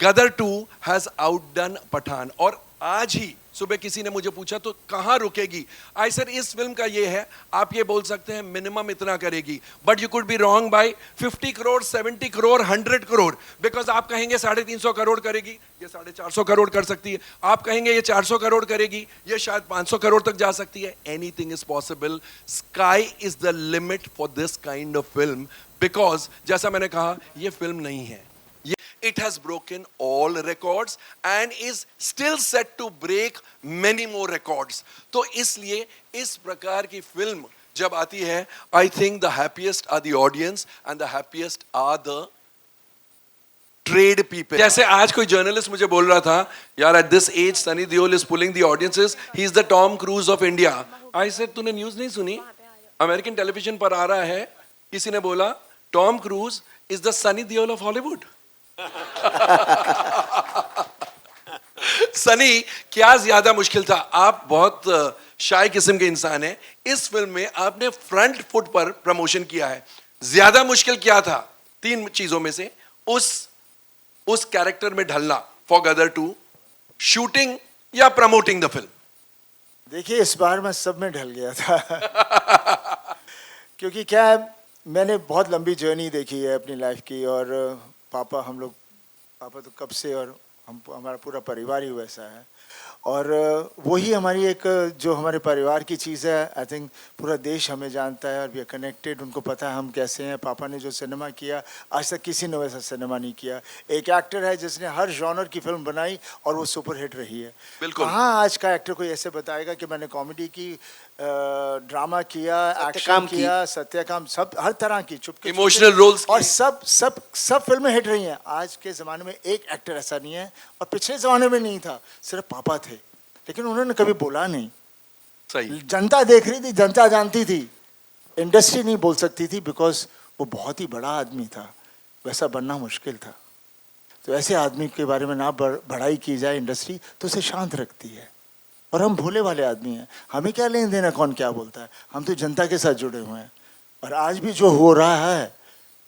गदर 2 has आउटडन Pathan. और आज ही सुबह किसी ने मुझे पूछा तो कहां रुकेगी, आई सर इस फिल्म का ये है, आप ये बोल सकते हैं मिनिमम इतना करेगी, but you could be wrong by 50 crore, 70 crore, 100 crore, because आप कहेंगे 350 करोड़ करेगी, ये 450 करोड़ कर सकती है, आप कहेंगे ये 400 करोड़ करेगी, ये शायद 500 करोड़ तक जा सकती है। Anything is possible, sky is the limit for this kind of film, because जैसा मैंने कहा ये फिल्म नहीं है, it has broken all records and is still set to break many more records. तो इसलिए इस प्रकार की फिल्म जब आती है, I think the happiest are the audience and the happiest are the trade people. जैसे आज कोई जर्नलिस्ट मुझे बोल रहा था, यार at this age Sunny Deol is pulling the audiences, he is the Tom Cruise of India. I said तूने news नहीं सुनी, अमेरिकन टेलीविजन पर आ रहा है, किसी ने बोला Tom Cruise is the Sunny Deol of Hollywood. Sunny, क्या ज्यादा मुश्किल था? आप बहुत शाय किस्म के इंसान हैं, इस फिल्म में आपने फ्रंट फुट पर प्रमोशन किया है। ज्यादा मुश्किल क्या था 3 चीजों में से? उस कैरेक्टर में ढलना फॉर गदर 2, शूटिंग या प्रमोटिंग द फिल्म? देखिए इस बार मैं सब में ढल गया था क्योंकि क्या है, मैंने बहुत लंबी जर्नी देखी है अपनी लाइफ की, और पापा तो कब से, और हमारा पूरा परिवार ही वैसा है, और वही हमारी एक जो हमारे परिवार की चीज़ है। आई थिंक पूरा देश हमें जानता है और वी आर कनेक्टेड, उनको पता है हम कैसे हैं। पापा ने जो सिनेमा किया आज तक किसी ने वैसा सिनेमा नहीं किया। एक एक्टर है जिसने हर जॉनर की फिल्म बनाई और वो सुपर हिट रही है। बिल्कुल। कहाँ आज का एक्टर कोई ऐसे बताएगा कि मैंने कॉमेडी की, ड्रामा किया, एक्शन किया, सत्यकाम, सब हर तरह की, चुपके इमोशनल रोल्स, और सब फिल्में हिट रही हैं। आज के ज़माने में एक एक्टर ऐसा नहीं है, और पिछले ज़माने में नहीं था, सिर्फ पापा थे, लेकिन उन्होंने कभी बोला नहीं। सही। जनता देख रही थी, जनता जानती थी, इंडस्ट्री नहीं बोल सकती थी, बिकॉज वो बहुत ही बड़ा आदमी था, वैसा बनना मुश्किल था। तो ऐसे आदमी के बारे में ना बढ़ाई की जाए इंडस्ट्री, तो उसे शांत रखती है। और हम भोले वाले आदमी हैं, हमें क्या लेन देना कौन क्या बोलता है, हम तो जनता के साथ जुड़े हुए हैं। और आज भी जो हो रहा है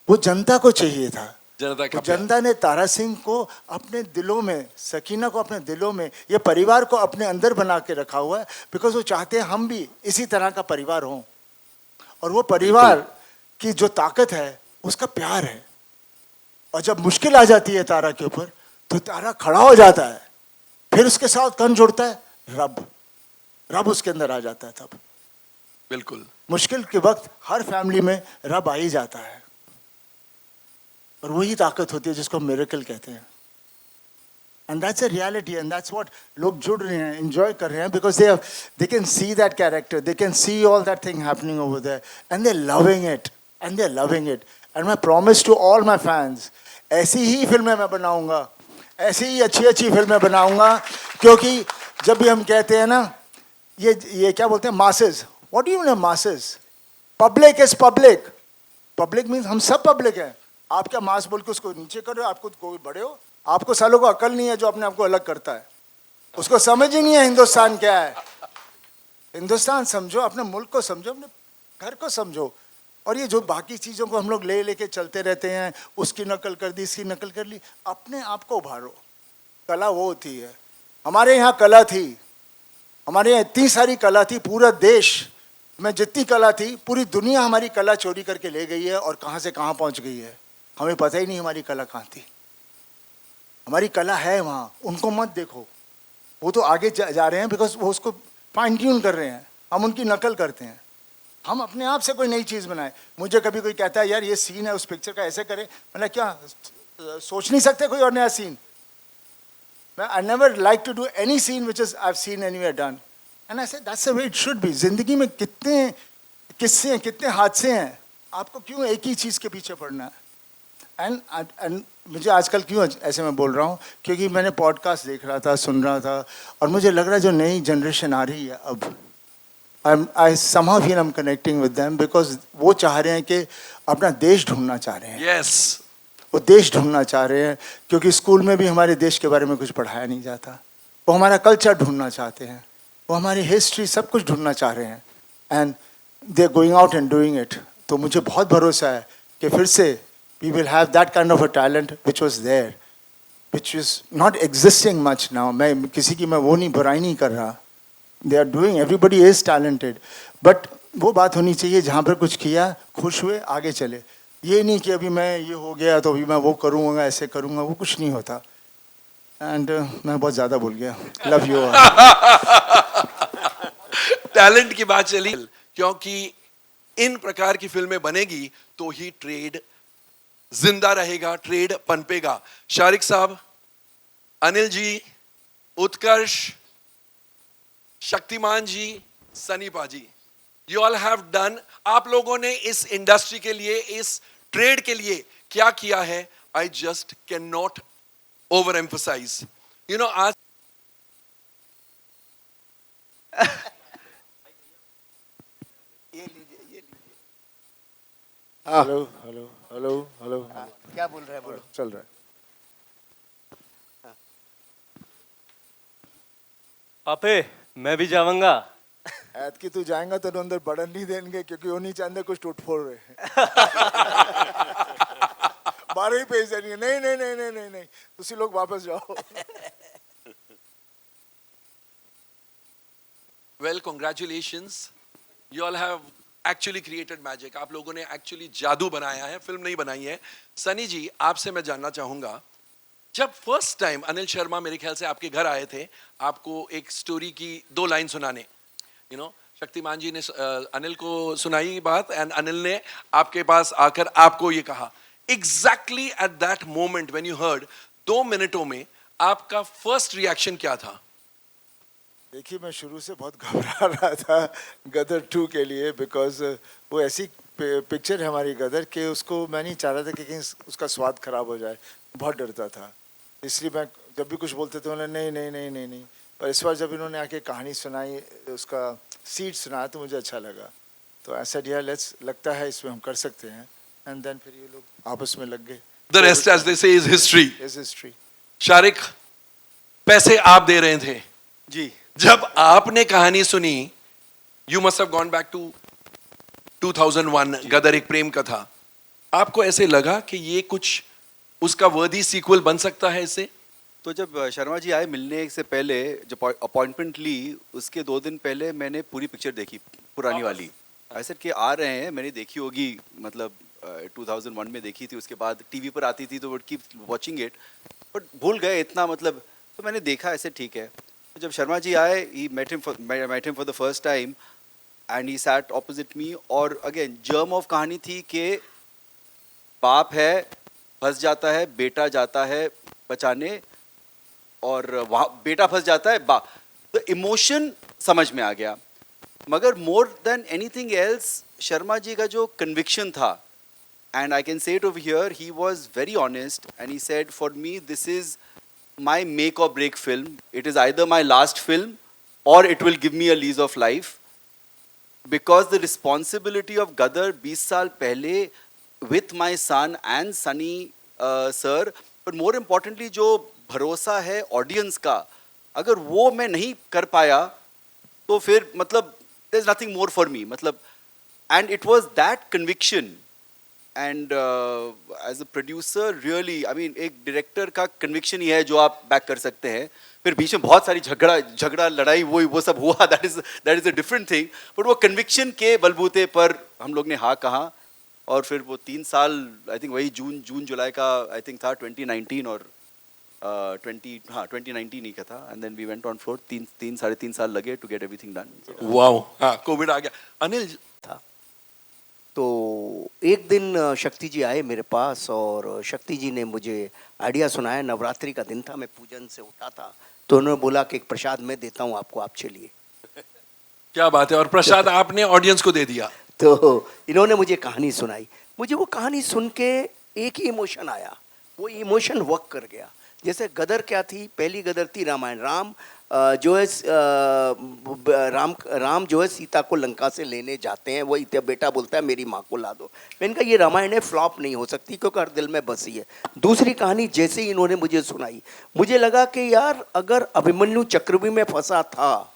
वो जनता को चाहिए था। जनता ने तारा सिंह को अपने दिलों में, सकीना को अपने दिलों में, ये परिवार को अपने अंदर बना के रखा हुआ है, बिकॉज वो चाहते हैं हम भी इसी तरह का परिवार हों। और वो परिवार की जो ताकत है उसका प्यार है। और जब मुश्किल आ जाती है तारा के ऊपर, तो तारा खड़ा हो जाता है, फिर उसके साथ कौन जुड़ता है? रब उसके अंदर आ जाता है। तब बिल्कुल मुश्किल के वक्त हर फैमिली में रब आ ही जाता है, और वही ताकत होती है जिसको मिरेकल कहते हैं। And that's a reality, and that's what लोग जुड़ रहे हैं, एंजॉय कर रहे हैं, because they can see that character, they can see all that thing happening over there, and they are loving it. And मैं promise to all my fans, ऐसी ही फिल्में मैं बनाऊंगा, ऐसी ही अच्छी फिल्में बनाऊंगा। क्योंकि जब भी हम कहते हैं ना, ये क्या बोलते हैं, masses, what do you mean masses? Public is public, public means हम सब पब्लिक हैं। आप क्या मास बोल के उसको नीचे कर रहे हो? आपको कोई बड़े हो? आपको सालों को अकल नहीं है जो अपने आप को अलग करता है, उसको समझ ही नहीं है हिंदुस्तान क्या है। हिंदुस्तान समझो, अपने मुल्क को समझो, अपने घर को समझो। और ये जो बाकी चीज़ों को हम लोग लेके चलते रहते हैं, उसकी नकल कर दी, इसकी नकल कर ली, अपने आप को उभारो। कला वो होती है, हमारे यहाँ कला थी, हमारे यहाँ इतनी सारी कला थी, पूरा देश में जितनी कला थी, पूरी दुनिया हमारी कला चोरी करके ले गई है, और कहाँ से कहाँ पहुँच गई है हमें पता ही नहीं हमारी कला कहाँ थी। हमारी कला है वहाँ, उनको मत देखो, वो तो आगे जा रहे हैं, बिकॉज वो उसको फाइन ट्यून कर रहे हैं, हम उनकी नकल करते हैं। हम अपने आप से कोई नई चीज़ बनाए। मुझे कभी कोई कहता है यार ये सीन है उस पिक्चर का, ऐसे करें, मैंने क्या सोच नहीं सकते कोई और नया scene? I never like to do any scene which is I've seen anywhere done, and I said that's the way it should be. जिंदगी में कितने किस्से हैं, कितने हादसे हैं, आपको क्यों एक ही चीज़ के पीछे पड़ना है? एंड मुझे आजकल क्यों ऐसे मैं बोल रहा हूँ, क्योंकि मैंने पॉडकास्ट देख रहा था, सुन रहा था, और मुझे लग रहा है जो नई जनरेशन आ रही है अब, I somehow feel I'm connecting with them, because वो चाह रहे हैं कि अपना देश ढूंढना चाह रहे हैं। Yes. वो देश ढूंढना चाह रहे हैं, क्योंकि स्कूल में भी हमारे देश के बारे में कुछ पढ़ाया नहीं जाता। वो हमारा कल्चर ढूंढना चाहते हैं, वो हमारी हिस्ट्री, सब कुछ ढूंढना चाह रहे हैं, and they are going out and doing it. तो मुझे बहुत भरोसा है कि फिर से we will have that kind of a talent which was there. which is not existing much now. मैं किसी की मैं वो नहीं बुराई नहीं कर रहा. They are doing, everybody is talented, but वो बात होनी चाहिए जहाँ पर कुछ किया, खुश हुए, आगे चले. ये नहीं कि अभी मैं ये हो गया तो अभी मैं वो करूँगा, ऐसे करूँगा, वो कुछ नहीं होता. एंड मैं बहुत ज़्यादा भूल गया. Love you. टैलेंट की बात चली, क्योंकि इन प्रकार की फिल्में बनेगी तो ही ट्रेड जिंदा रहेगा, ट्रेड पनपेगा. शारिक साहब, अनिल जी, उत्कर्ष, शक्तिमान जी, सनी पाजी, यू ऑल हैव डन. आप लोगों ने इस इंडस्ट्री के लिए, इस ट्रेड के लिए क्या किया है, I just can not over emphasize. You know, आज हेलो हेलो हेलो हेलो. क्या बोल रहा है, बोलो. चल रहा है. पापे मैं भी जाऊंगा. ऐत की तू जाएगा तो अंदर बढ़न नहीं देंगे क्योंकि वो नहीं चाहते कुछ टूट फोड़ रहे. 12 ही पेज देंगे. नहीं नहीं नहीं नहीं नहीं नहीं, तुसी लोग वापस जाओ. Well, congratulations, you all have actually created magic. आप लोगों ने एक्चुअली जादू बनाया है, फिल्म नहीं बनाई है. सनी जी, आपसे मैं जानना चाहूंगा, जब फर्स्ट टाइम अनिल शर्मा मेरे ख्याल से आपके घर आए थे आपको एक स्टोरी की 2 लाइन सुनाने, यू नो, शक्तिमान जी ने अनिल को सुनाई बात एंड अनिल ने आपके पास आकर आपको ये कहा. Exactly at that moment when you heard, 2 मिनटों में आपका फर्स्ट रिएक्शन क्या था? देखिए, मैं शुरू से बहुत घबरा रहा था गदर 2 के लिए, बिकॉज वो ऐसी पिक्चर है हमारी गदर के, उसको मैं नहीं चाह रहा था कि कहीं उसका स्वाद खराब हो जाए. बहुत डरता था, इसलिए मैं जब भी कुछ बोलते थे उन्होंने नहीं नहीं नहीं नहीं नहीं. पर इस बार जब इन्होंने आके कहानी सुनाई, उसका सीड सुनाया, तो मुझे अच्छा लगा. तो ऐसा दिया, लेट्स, लगता है इसमें हम कर सकते हैं. एंड देन फिर ये लोग आपस में लग गए. द रेस्ट एज दे से is history. Is history. Shariq, पैसे आप दे रहे थे जी. जब आपने कहानी सुनी, you must have gone back to 2001, Gadar Ek Prem कथा. आपको ऐसे लगा कि ये कुछ उसका वर्दी सीक्वल बन सकता है इससे? तो जब शर्मा जी आए मिलने से पहले, जब अपॉइंटमेंट ली, उसके 2 दिन पहले मैंने पूरी पिक्चर देखी, पुरानी वाली. ऐसे कि आ रहे हैं, मैंने देखी होगी, मतलब 2001 में देखी थी, उसके बाद टीवी पर आती थी तो would keep watching it, but भूल गए इतना, मतलब. तो मैंने देखा, ऐसे ठीक है. तो जब शर्मा जी आए, he met him for the first time and he sat opposite me. और अगेन जर्म ऑफ कहानी थी कि बाप है, फंस जाता है, बेटा जाता है बचाने, और वहाँ बेटा फंस जाता है, तो इमोशन समझ में आ गया. मगर more than anything else, Sharma ji का जो कन्विक्शन था, and I can say it over here, he was very honest and he said, for me this is my make or break film. It is either my last film or it will give me a lease of life, because the responsibility of Gadar 20 साल पहले with my son and Sunny sir, but more importantly जो भरोसा है audience का, अगर वो मैं नहीं कर पाया तो फिर मतलब there is nothing more for me, मतलब. and it was that conviction. And as a producer really, I mean, एक डायरेक्टर का कन्विक्शन ही है जो आप बैक कर सकते हैं. फिर बीच में बहुत सारी झगड़ा लड़ाई वो सब हुआ, that is a different thing, but वो कन्विक्शन के बलबूते पर हम लोग ने हाँ कहा. और फिर वो 3 साल, आई थिंक वही जून जुलाई का आई थिंक था, 2019 और 2019 ही का था. And then we went on floor. 3-3.5 साल लगे to get everything done. Wow, हाँ, कोविड आ गया. अनिल था तो एक दिन शक्ति जी आए मेरे पास और शक्ति जी ने मुझे आइडिया सुनाया. नवरात्रि का दिन था, मैं पूजन से उठा था, तो उन्होंने बोला कि एक प्रसाद मैं देता हूँ आपको, आप चलिए. क्या बात है, और प्रसाद आपने ऑडियंस को दे दिया. तो इन्होंने मुझे कहानी सुनाई. मुझे वो कहानी सुन के एक ही इमोशन आया, वो इमोशन वर्क कर गया. जैसे गदर क्या थी, पहली गदर थी रामायण. राम राम जो है सीता को लंका से लेने जाते हैं, वो बेटा बोलता है मेरी माँ को ला दो. मैंने कहा ये रामायण है, फ्लॉप नहीं हो सकती क्योंकि हर दिल में बसी है. दूसरी कहानी जैसे ही इन्होंने मुझे सुनाई, मुझे लगा कि यार अगर अभिमन्यु चक्रव्यूह में फंसा था,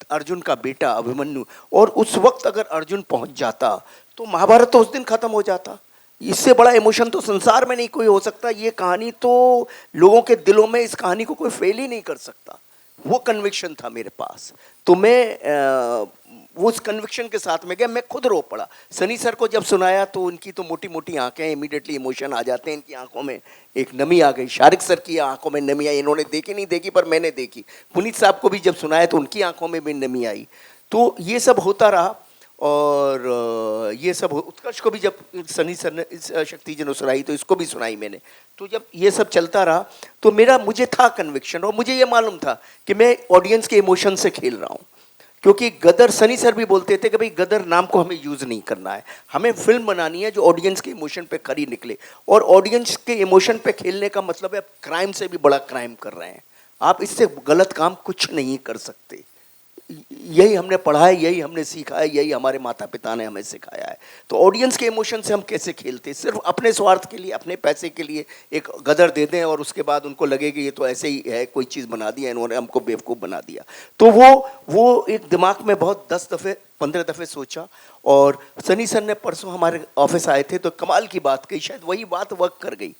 अर्जुन का बेटा अभिमन्यु, और उस वक्त अगर अर्जुन पहुंच जाता तो महाभारत तो उस दिन खत्म हो जाता. इससे बड़ा इमोशन तो संसार में नहीं कोई हो सकता। ये कहानी तो लोगों के दिलों में, इस कहानी को कोई फेल ही नहीं कर सकता। वो कन्विक्शन था मेरे पास, तो मैं वो उस कन्विक्शन के साथ में गया। मैं खुद रो पड़ा। सनी सर को जब सुनाया तो उनकी तो मोटी मोटी आंखें, इमीडिएटली इमोशन आ जाते हैं इनकी आंखों में, एक नमी आ गई। शारिक सर की आंखों में नमी आई, इन्होंने देखी नहीं देखी पर मैंने देखी। पुनीत साहब को भी जब सुनाया तो उनकी आंखों में भी नमी आई। तो ये सब होता रहा। और ये सब उत्कर्ष को भी जब सनी सर ने इस शक्ति जी ने सुनाई तो इसको भी सुनाई मैंने। तो जब ये सब चलता रहा तो मुझे था कन्विक्शन, और मुझे ये मालूम था कि मैं ऑडियंस के इमोशन से खेल रहा हूँ। क्योंकि गदर, सनी सर भी बोलते थे कि भाई गदर नाम को हमें यूज़ नहीं करना है, हमें फिल्म बनानी है जो ऑडियंस के इमोशन पे खरी निकले। और ऑडियंस के इमोशन पे खेलने का मतलब है क्राइम से भी बड़ा क्राइम कर रहे हैं आप, इससे गलत काम कुछ नहीं कर सकते। यही हमने पढ़ा है, यही हमने सीखा है, यही हमारे माता पिता ने हमें सिखाया है। तो ऑडियंस के इमोशन से हम कैसे खेलते हैं? सिर्फ अपने स्वार्थ के लिए, अपने पैसे के लिए एक गदर दे दें और उसके बाद उनको लगे कि ये तो ऐसे ही है, कोई चीज़ बना दिया इन्होंने, हमको बेवकूफ़ बना दिया। तो वो एक दिमाग में बहुत 10 दफ़े 15 दफ़े सोचा। और सनी सर ने परसों हमारे ऑफिस आए थे तो कमाल की बात कही, शायद वही बात वर्क कर गई।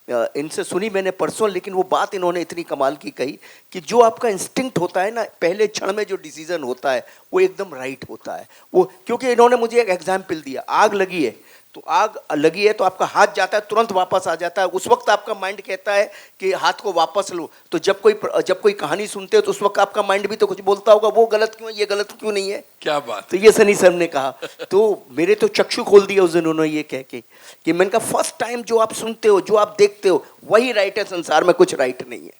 इनसे सुनी मैंने परसों, लेकिन वो बात इन्होंने इतनी कमाल की कही कि जो आपका इंस्टिंक्ट होता है ना, पहले क्षण में जो डिसीजन होता है वो एकदम राइट होता है। वो क्योंकि इन्होंने मुझे एक एग्जाम्पल दिया, आग लगी है तो आग लगी है तो आपका हाथ जाता है, तुरंत वापस आ जाता है। उस वक्त आपका माइंड कहता है कि हाथ को वापस लो। तो जब कोई कहानी सुनते हो तो उस वक्त आपका माइंड भी तो कुछ बोलता होगा, वो गलत क्यों है, ये गलत क्यों नहीं है। क्या बात। तो ये सनी सर ने कहा, तो मेरे तो चक्षु खोल दिया उस दिन उन्होंने ये कह के कि मैंने कहा फर्स्ट टाइम जो आप सुनते हो, जो आप देखते हो, वही राइट है, संसार में कुछ राइट नहीं है।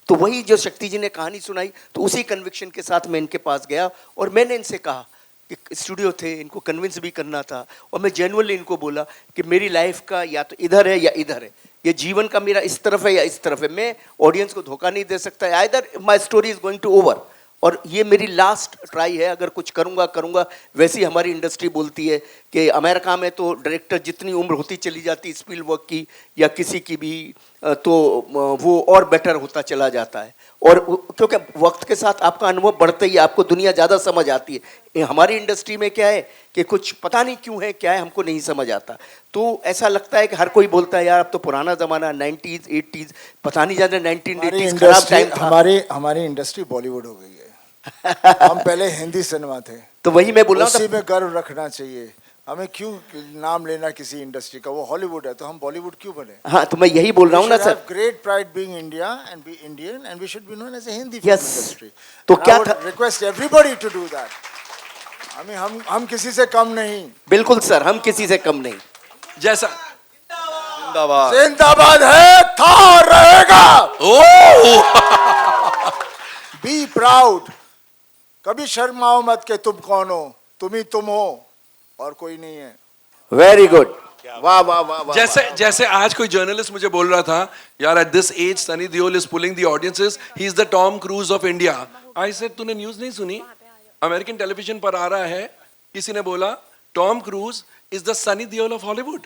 तो वही जो शक्ति जी ने कहानी सुनाई, तो उसी कन्विक्शन के साथ मैं इनके पास गया और मैंने इनसे कहा कि स्टूडियो थे, इनको कन्विंस भी करना था। और मैं जेन्युइनली इनको बोला कि मेरी लाइफ का या तो इधर है या इधर है, ये जीवन का मेरा इस तरफ है या इस तरफ है। मैं ऑडियंस को धोखा नहीं दे सकता, either my story is going to over, और ये मेरी लास्ट ट्राई है। अगर कुछ करूँगा। वैसी हमारी इंडस्ट्री बोलती है कि अमेरिका में तो डायरेक्टर जितनी उम्र होती चली जाती स्पीलबर्ग की या किसी की भी, तो वो और बेटर होता चला जाता है। और क्योंकि वक्त के साथ आपका अनुभव बढ़ता ही है, आपको दुनिया ज़्यादा समझ आती है। हमारी इंडस्ट्री में क्या है कि कुछ पता नहीं क्यों है, क्या है हमको नहीं समझ आता। तो ऐसा लगता है कि हर कोई बोलता है यार अब तो पुराना ज़माना, 90s 80s, पता नहीं जाने 1980s खराब टाइम था। हमारी इंडस्ट्री बॉलीवुड हो गई है। हम पहले हिंदी सिनेमा थे, तो वही मैं बोल रहा उसी था, में गर्व रखना चाहिए। हमें क्यों नाम लेना किसी इंडस्ट्री का? वो हॉलीवुड है तो हम बॉलीवुड क्यों बने? हाँ तो मैं यही बोल रहा हूँ ना sir. Great pride being India and be Indian and we should be known as a Hindi Yes. Industry. तो क्या था, request everybody to do that. हम किसी से कम नहीं। बिल्कुल सर, हम किसी से कम नहीं। जैसा जिंदाबाद। जिंदाबाद है, था और रहेगा। Be proud. कभी शर्माओ मत के तुम कौन हो, तुम ही तुम हो और कोई नहीं है। वेरी गुड, वाह वाह वाह वाह। जैसे आज कोई जर्नलिस्ट मुझे बोल रहा था, यार at this age Sunny Deol is pulling the audiences, he is the Tom Cruise of India. I said तूने न्यूज़ नहीं सुनी? अमेरिकन टेलीविजन पर आ रहा है, किसी ने बोला Tom cruise is the Sunny Deol of Hollywood.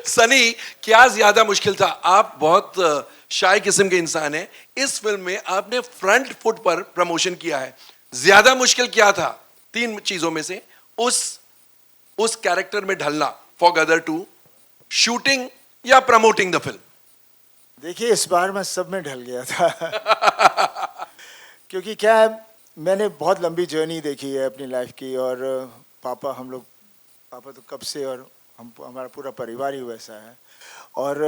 Sunny, क्या ज्यादा मुश्किल था? आप बहुत शाय किस्म के इंसान हैं, इस फिल्म में आपने फ्रंट फुट पर प्रमोशन किया है। ज्यादा मुश्किल क्या था 3 चीजों में से? उस कैरेक्टर में ढलना फॉर गदर 2, शूटिंग या प्रमोटिंग द फिल्म? देखिए इस बार मैं सब में ढल गया था। क्योंकि क्या है, मैंने बहुत लंबी जर्नी देखी है अपनी लाइफ की, और पापा तो कब से, और हमारा पूरा परिवार ही वैसा है। और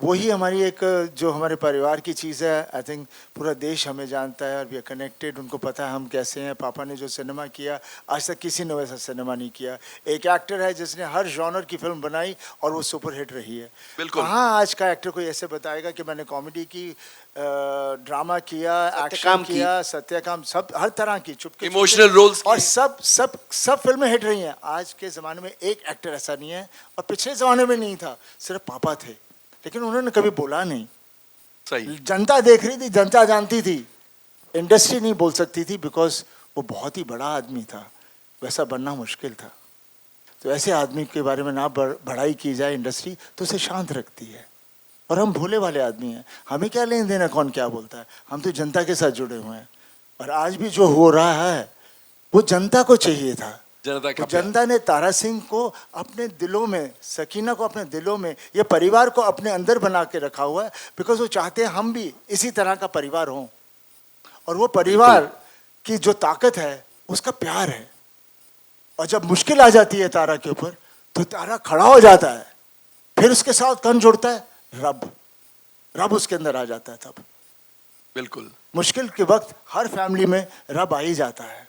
वही हमारी एक जो हमारे परिवार की चीज़ है। आई थिंक पूरा देश हमें जानता है और वी आर कनेक्टेड, उनको पता है हम कैसे हैं। पापा ने जो सिनेमा किया, आज तक किसी ने वैसा सिनेमा नहीं किया। एक एक्टर है जिसने हर जॉनर की फिल्म बनाई और वो सुपर हिट रही है। बिल्कुल। कहाँ आज का एक्टर कोई ऐसे बताएगा कि मैंने कॉमेडी की, ड्रामा किया, एक्शन किया, सत्यकाम, सब हर तरह की, चुपके इमोशनल रोल्स, और सब फिल्में हिट रही हैं। आज के ज़माने में एक एक्टर ऐसा नहीं है, और पिछले ज़माने में नहीं था, सिर्फ पापा थे, लेकिन उन्होंने कभी बोला नहीं। सही। जनता देख रही थी, जनता जानती थी, इंडस्ट्री नहीं बोल सकती थी, बिकॉज वो बहुत ही बड़ा आदमी था, वैसा बनना मुश्किल था। तो ऐसे आदमी के बारे में ना बढ़ाई की जाए इंडस्ट्री, तो उसे शांत रखती है। और हम भोले वाले आदमी हैं, हमें क्या लेन देना कौन क्या बोलता है, हम तो जनता के साथ जुड़े हुए हैं। और आज भी जो हो रहा है वो जनता को चाहिए था, जनता का तो प्यार। जनता ने तारा सिंह को अपने दिलों में, सकीना को अपने दिलों में, ये परिवार को अपने अंदर बना के रखा हुआ है, बिकॉज वो चाहते हैं हम भी इसी तरह का परिवार हों। और वो परिवार की जो ताकत है उसका प्यार है। और जब मुश्किल आ जाती है तारा के ऊपर, तो तारा खड़ा हो जाता है, फिर उसके साथ कौन जुड़ता है? रब। रब उसके अंदर आ जाता है तब। बिल्कुल। मुश्किल के वक्त हर फैमिली में रब आ ही जाता है,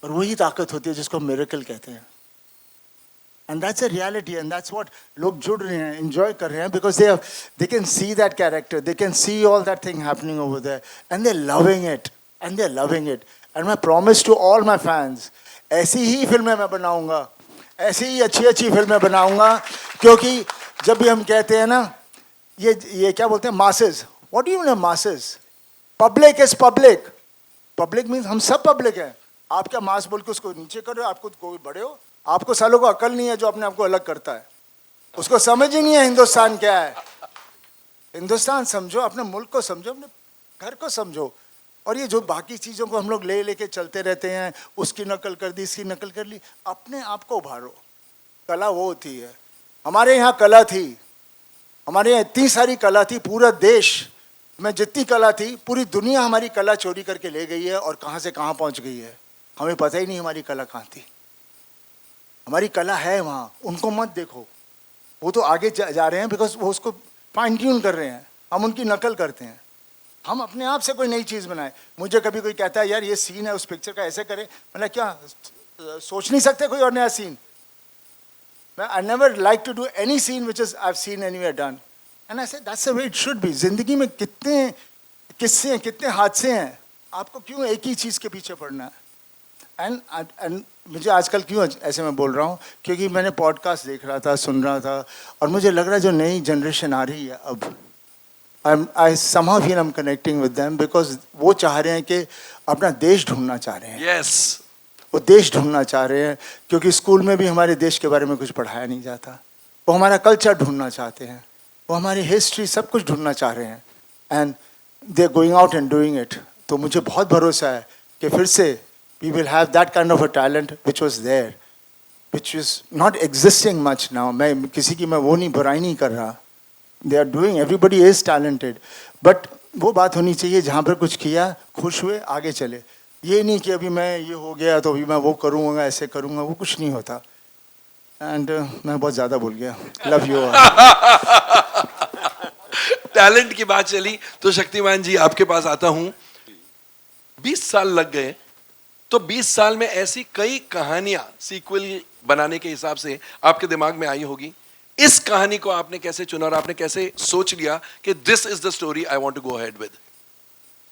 और वही ताकत होती है जिसको मिरेकल कहते हैं। And that's a reality, and that's what लोग जुड़ रहे हैं, एंजॉय कर रहे हैं, because they can see that character, they can see all that thing happening over there, and they loving it, and they loving it. And मैं promise to all my fans, ऐसी ही फिल्में मैं बनाऊंगा, ऐसी ही अच्छी अच्छी फिल्में बनाऊंगा, क्योंकि जब भी हम कहते हैं ना, ये क्या बोलते हैं, masses, what do you mean masses? Public is public. Public means हम सब पब्लिक हैं। आप क्या मास बोल के उसको नीचे कर रहे हो? आपको कोई बड़े हो? आपको सालों को अकल नहीं है जो अपने आप को अलग करता है, उसको समझ ही नहीं है हिंदुस्तान क्या है। हिंदुस्तान समझो, अपने मुल्क को समझो, अपने घर को समझो। और ये जो बाकी चीज़ों को हम लोग ले लेके चलते रहते हैं, उसकी नकल कर दी, इसकी नकल कर ली, अपने आप को उभारो। कला वो होती है। हमारे यहाँ कला थी, हमारे यहाँ इतनी सारी कला थी, पूरा देश में जितनी कला थी, पूरी दुनिया हमारी कला चोरी करके ले गई है, और कहाँ से कहाँ पहुँच गई है हमें पता ही नहीं हमारी कला कहाँ थी। हमारी कला है वहाँ, उनको मत देखो, वो तो आगे जा रहे हैं, बिकॉज वो उसको फाइन ट्यून कर रहे हैं, हम उनकी नकल करते हैं। हम अपने आप से कोई नई चीज़ बनाए। मुझे कभी कोई कहता है यार ये सीन है उस पिक्चर का, ऐसे करें, मतलब क्या सोच नहीं सकते कोई और नया सीन? मैं I never like to do any scene which is I have seen anywhere done, and I say that's the way it should be. जिंदगी में कितने किस्से हैं, कितने हादसे हैं, आपको क्यों एक ही चीज़ के पीछे पड़ना है? एंड मुझे आजकल क्यों ऐसे मैं बोल रहा हूँ, क्योंकि मैंने पॉडकास्ट देख रहा था, सुन रहा था, और मुझे लग रहा है जो नई जनरेशन आ रही है अब, आई somehow feel I'm connecting with them, because वो चाह रहे हैं कि अपना देश ढूंढना चाह रहे हैं। यस। वो देश ढूंढना चाह रहे हैं, क्योंकि स्कूल में भी हमारे देश के बारे में कुछ पढ़ाया नहीं जाता। वो हमारा कल्चर ढूंढना चाहते हैं, वो हमारी हिस्ट्री, सब कुछ ढूंढना चाह रहे हैं, and they are going out and doing it. तो मुझे बहुत भरोसा है कि फिर से we will have that kind of a talent which was there, which is not existing much now. मैं किसी की मैं वो नहीं, बुराई नहीं कर रहा। They are doing, everybody is talented, but वो बात होनी चाहिए जहाँ पर कुछ किया, खुश हुए, आगे चले। ये नहीं कि अभी मैं ये हो गया तो अभी मैं वो करूँगा, ऐसे करूँगा, वो कुछ नहीं होता। एंड मैं बहुत ज़्यादा बोल गया। Love you. टैलेंट की बात चली तो शक्तिमान जी आपके पास आता हूं। 20 साल लग गए, तो 20 साल में ऐसी कई कहानियां सीक्वल बनाने के हिसाब से आपके दिमाग में आई होगी। इस कहानी को आपने कैसे चुना और आपने कैसे सोच लिया कि this is the story I want to go ahead with?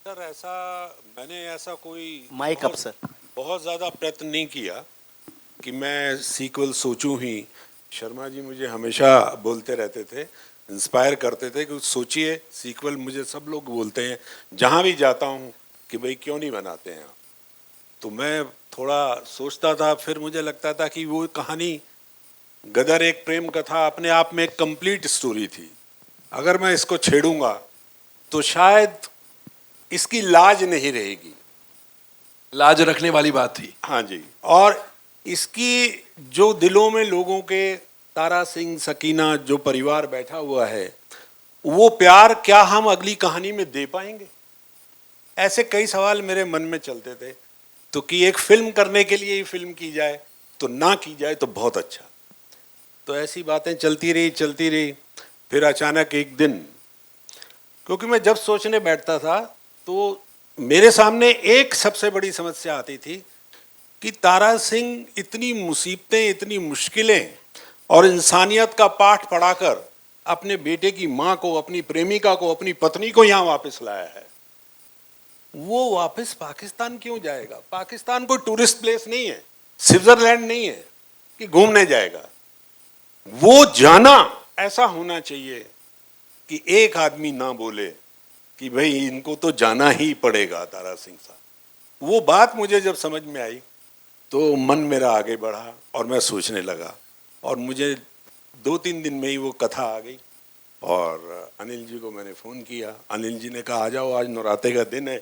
Sir मैंने ऐसा कोई माइक अप सर। बहुत ज़्यादा प्रयत्न नहीं किया कि मैं सीक्वल सोचूं ही। शर्मा जी मुझे हमेशा बोलते रहते थे, इंस्पायर करते थे कि सोचिए सीक्वल। मुझे सब लोग बोलते हैं जहाँ भी जाता हूँ कि भाई क्यों नहीं बनाते हैं आप। तो मैं थोड़ा सोचता था, फिर मुझे लगता था कि वो कहानी गदर एक प्रेम कथा अपने आप में एक कंप्लीट स्टोरी थी। अगर मैं इसको छेड़ूंगा तो शायद इसकी लाज नहीं रहेगी। लाज रखने वाली बात थी। हाँ जी। और इसकी जो दिलों में लोगों के, तारा सिंह, सकीना, जो परिवार बैठा हुआ है, वो प्यार क्या हम अगली कहानी में दे पाएंगे? ऐसे कई सवाल मेरे मन में चलते थे। तो कि एक फिल्म करने के लिए ही फिल्म की जाए, तो ना की जाए तो बहुत अच्छा। तो ऐसी बातें चलती रही। फिर अचानक एक दिन, क्योंकि मैं जब सोचने बैठता था तो मेरे सामने एक सबसे बड़ी समस्या आती थी कि तारा सिंह इतनी मुसीबतें, इतनी मुश्किलें और इंसानियत का पाठ पढ़ाकर अपने बेटे की माँ को, अपनी प्रेमिका को, अपनी पत्नी को यहाँ वापस लाया है। वो वापस पाकिस्तान क्यों जाएगा? पाकिस्तान कोई टूरिस्ट प्लेस नहीं है, स्विट्जरलैंड नहीं है कि घूमने जाएगा। वो जाना ऐसा होना चाहिए कि एक आदमी ना बोले कि भाई इनको तो जाना ही पड़ेगा तारा सिंह साहब। वो बात मुझे जब समझ में आई तो मन मेरा आगे बढ़ा और मैं सोचने लगा, और मुझे 2-3 दिन में ही वो कथा आ गई। और अनिल जी को मैंने फ़ोन किया, अनिल जी ने कहा आ जाओ, आज नौराते का दिन है।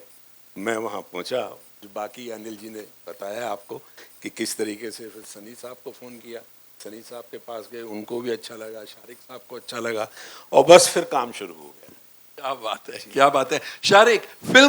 मैं वहाँ पहुँचा बाकी अनिल जी ने बताया आपको कि किस तरीके से फिर सनी साहब को फ़ोन किया, सनी साहब के पास गए, उनको भी अच्छा लगा, शारिक साहब को अच्छा लगा, और बस फिर काम शुरू हो गया। क्या बात है, क्या बात है। शारिक, फिल्म